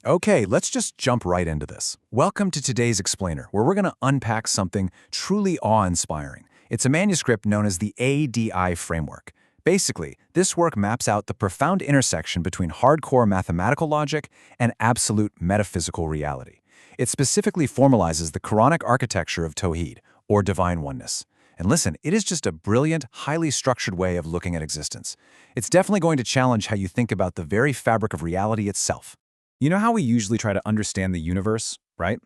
Okay, let's just jump right into this. Welcome to today's Explainer, where we're going to unpack something truly awe-inspiring. It's a manuscript known as the ADI Framework. Basically, this work maps out the profound intersection between hardcore mathematical logic and absolute metaphysical reality. It specifically formalizes the Quranic architecture of Tawhid, or divine oneness. And listen, it is just a brilliant, highly structured way of looking at existence. It's definitely going to challenge how you think about the very fabric of reality itself. You know how we usually try to understand the universe, right?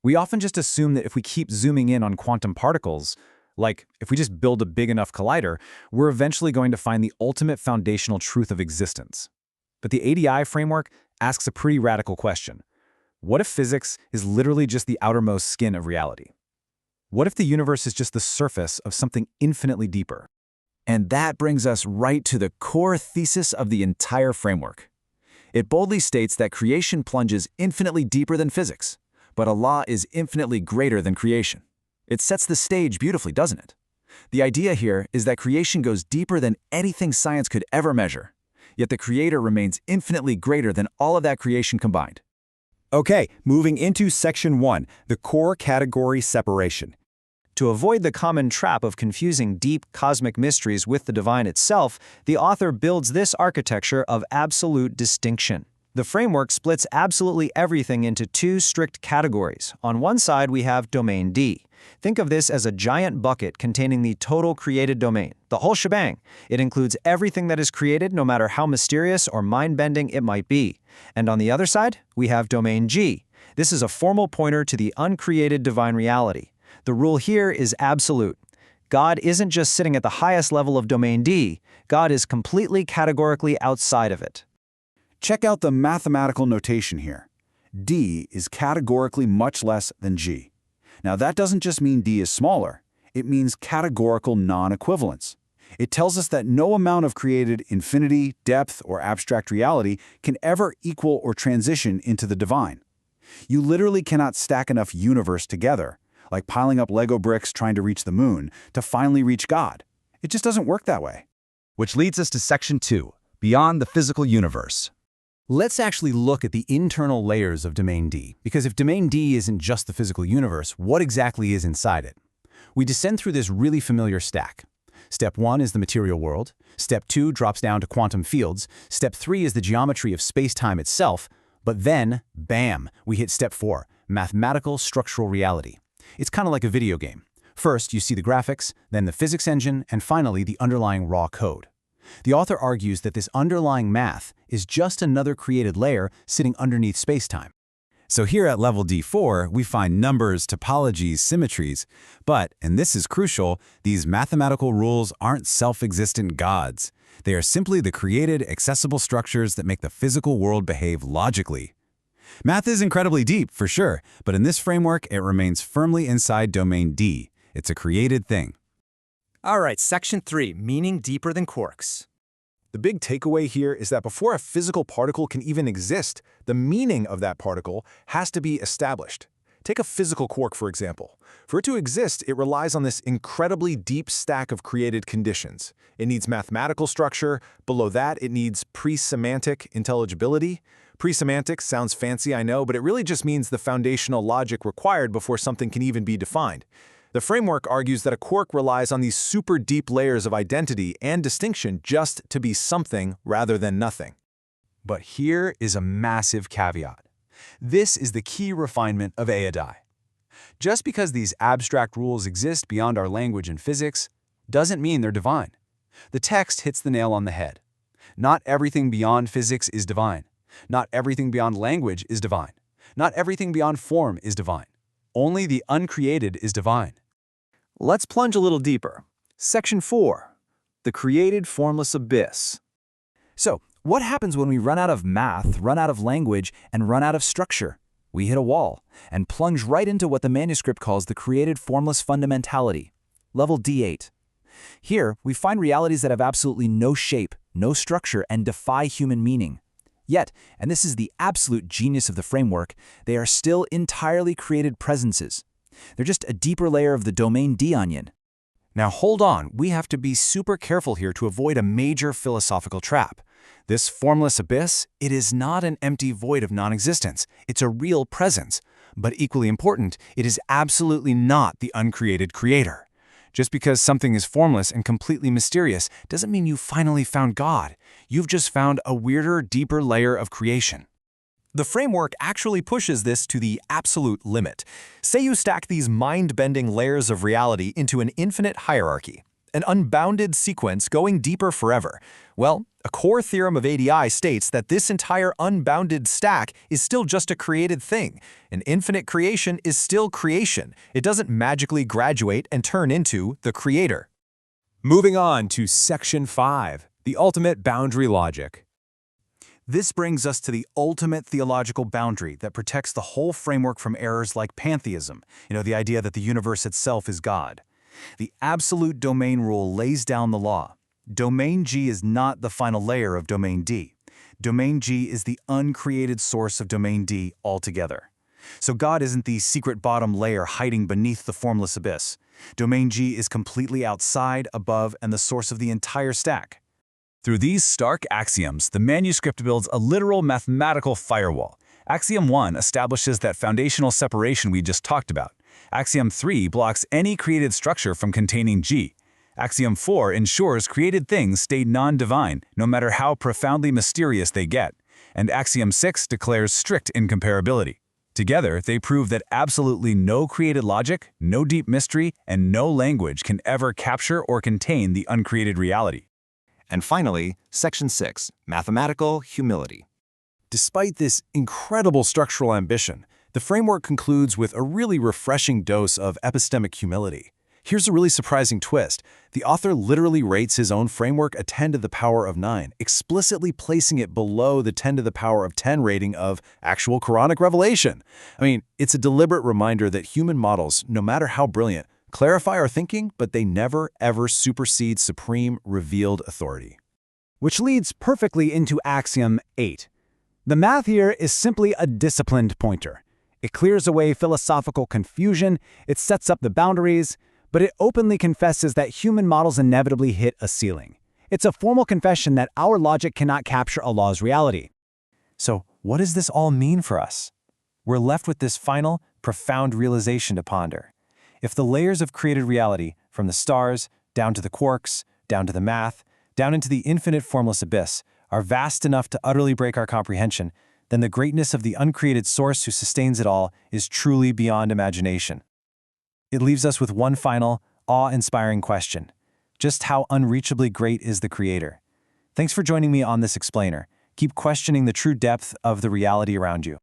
We often just assume that if we keep zooming in on quantum particles, like if we just build a big enough collider, we're eventually going to find the ultimate foundational truth of existence. But the ADI framework asks a pretty radical question. What if physics is literally just the outermost skin of reality? What if the universe is just the surface of something infinitely deeper? And that brings us right to the core thesis of the entire framework. It boldly states that creation plunges infinitely deeper than physics, but Allah is infinitely greater than creation. It sets the stage beautifully, doesn't it? The idea here is that creation goes deeper than anything science could ever measure, yet the Creator remains infinitely greater than all of that creation combined. Okay, moving into Section 1, the core category separation. To avoid the common trap of confusing deep cosmic mysteries with the divine itself, the author builds this architecture of absolute distinction. The framework splits absolutely everything into two strict categories. On one side, we have domain D. Think of this as a giant bucket containing the total created domain, the whole shebang. It includes everything that is created, no matter how mysterious or mind-bending it might be. And on the other side, we have domain G. This is a formal pointer to the uncreated divine reality. The rule here is absolute. God isn't just sitting at the highest level of domain D, God is completely categorically outside of it. Check out the mathematical notation here. D is categorically much less than G. Now that doesn't just mean D is smaller, it means categorical non-equivalence. It tells us that no amount of created infinity, depth, or abstract reality can ever equal or transition into the divine. You literally cannot stack enough universe together, like piling up Lego bricks trying to reach the moon, to finally reach God. It just doesn't work that way. Which leads us to Section 2, Beyond the Physical Universe. Let's actually look at the internal layers of domain D, because if domain D isn't just the physical universe, what exactly is inside it? We descend through this really familiar stack. Step 1 is the material world. Step 2 drops down to quantum fields. Step 3 is the geometry of space-time itself. But then, bam, we hit Step 4, mathematical structural reality. It's kind of like a video game. First, you see the graphics, then the physics engine, and finally the underlying raw code. The author argues that this underlying math is just another created layer sitting underneath space-time. So here at level D4, we find numbers, topologies, symmetries, but, and this is crucial, these mathematical rules aren't self-existent gods. They are simply the created, accessible structures that make the physical world behave logically. Math is incredibly deep, for sure, but in this framework, it remains firmly inside domain D. It's a created thing. All right, Section 3, meaning deeper than quarks. The big takeaway here is that before a physical particle can even exist, the meaning of that particle has to be established. Take a physical quark, for example. For it to exist, it relies on this incredibly deep stack of created conditions. It needs mathematical structure. Below that, it needs pre-semantic intelligibility. Pre-semantic sounds fancy, I know, but it really just means the foundational logic required before something can even be defined. The framework argues that a quark relies on these super deep layers of identity and distinction just to be something rather than nothing. But here is a massive caveat. This is the key refinement of ADI. Just because these abstract rules exist beyond our language and physics doesn't mean they're divine. The text hits the nail on the head. Not everything beyond physics is divine. Not everything beyond language is divine. Not everything beyond form is divine. Only the uncreated is divine. Let's plunge a little deeper. Section 4, the created formless abyss. So, what happens when we run out of math, run out of language, and run out of structure? We hit a wall and plunge right into what the manuscript calls the created formless fundamentality, level D8. Here, we find realities that have absolutely no shape, no structure, and defy human meaning. Yet, and this is the absolute genius of the framework, they are still entirely created presences. They're just a deeper layer of the domain D onion. Now hold on, we have to be super careful here to avoid a major philosophical trap. This formless abyss, it is not an empty void of non-existence. It's a real presence. But equally important, it is absolutely not the uncreated creator. Just because something is formless and completely mysterious doesn't mean you finally found God. You've just found a weirder, deeper layer of creation. The framework actually pushes this to the absolute limit. Say you stack these mind-bending layers of reality into an infinite hierarchy, an unbounded sequence going deeper forever. Well, a core theorem of ADI states that this entire unbounded stack is still just a created thing. An infinite creation is still creation. It doesn't magically graduate and turn into the creator. Moving on to Section 5, the ultimate boundary logic. This brings us to the ultimate theological boundary that protects the whole framework from errors like pantheism, the idea that the universe itself is God. The absolute domain rule lays down the law. Domain G is not the final layer of domain D. Domain G is the uncreated source of domain D altogether. So God isn't the secret bottom layer hiding beneath the formless abyss. Domain G is completely outside, above, and the source of the entire stack. Through these stark axioms, the manuscript builds a literal mathematical firewall. Axiom 1 establishes that foundational separation we just talked about. Axiom 3 blocks any created structure from containing G. Axiom 4 ensures created things stay non-divine, no matter how profoundly mysterious they get. And Axiom 6 declares strict incomparability. Together, they prove that absolutely no created logic, no deep mystery, and no language can ever capture or contain the uncreated reality. And finally, Section 6, Mathematical Humility. Despite this incredible structural ambition, the framework concludes with a really refreshing dose of epistemic humility. Here's a really surprising twist. The author literally rates his own framework a 10 to the power of 9, explicitly placing it below the 10 to the power of 10 rating of actual Quranic revelation. It's a deliberate reminder that human models, no matter how brilliant, clarify our thinking, but they never, ever supersede supreme revealed authority. Which leads perfectly into Axiom 8. The math here is simply a disciplined pointer. It clears away philosophical confusion, it sets up the boundaries, but it openly confesses that human models inevitably hit a ceiling. It's a formal confession that our logic cannot capture a law's reality. So, what does this all mean for us? We're left with this final, profound realization to ponder. If the layers of created reality, from the stars, down to the quarks, down to the math, down into the infinite formless abyss, are vast enough to utterly break our comprehension, then the greatness of the uncreated source who sustains it all is truly beyond imagination. It leaves us with one final, awe-inspiring question. Just how unreachably great is the Creator? Thanks for joining me on this explainer. Keep questioning the true depth of the reality around you.